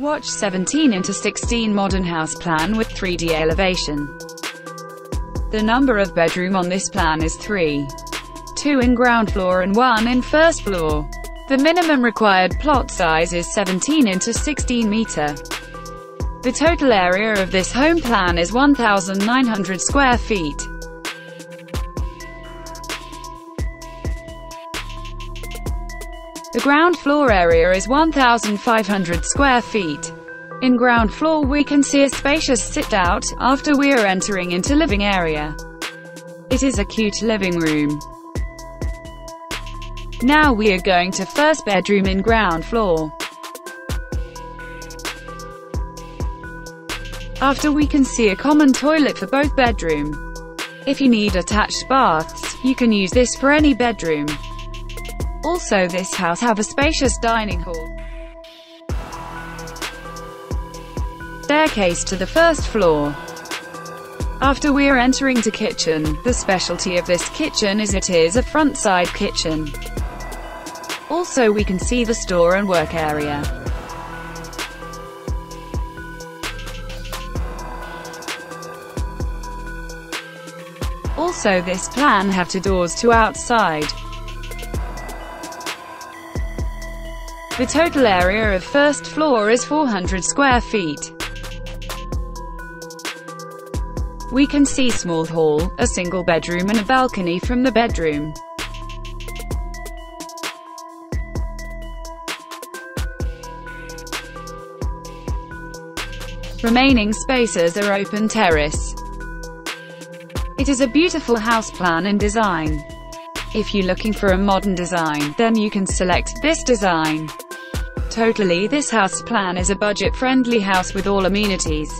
Watch 17:16 modern house plan with 3D elevation. The number of bedroom on this plan is 3. 2 in ground floor and 1 in first floor. The minimum required plot size is 17:16 meter. The total area of this home plan is 1,900 square feet. The ground floor area is 1,500 square feet. In ground floor we can see a spacious sit-out, after we are entering into living area. It is a cute living room. Now we are going to first bedroom in ground floor. After we can see a common toilet for both bedroom. If you need attached baths, you can use this for any bedroom. Also this house have a spacious dining hall. Staircase to the first floor. After we are entering to kitchen, the specialty of this kitchen is it is a front side kitchen. Also we can see the store and work area. Also this plan have 2 doors to outside. The total area of first floor is 400 square feet. We can see small hall, a single bedroom and a balcony from the bedroom. Remaining spaces are open terrace. It is a beautiful house plan and design. If you're looking for a modern design, then you can select this design. Totally, this house plan is a budget-friendly house with all amenities.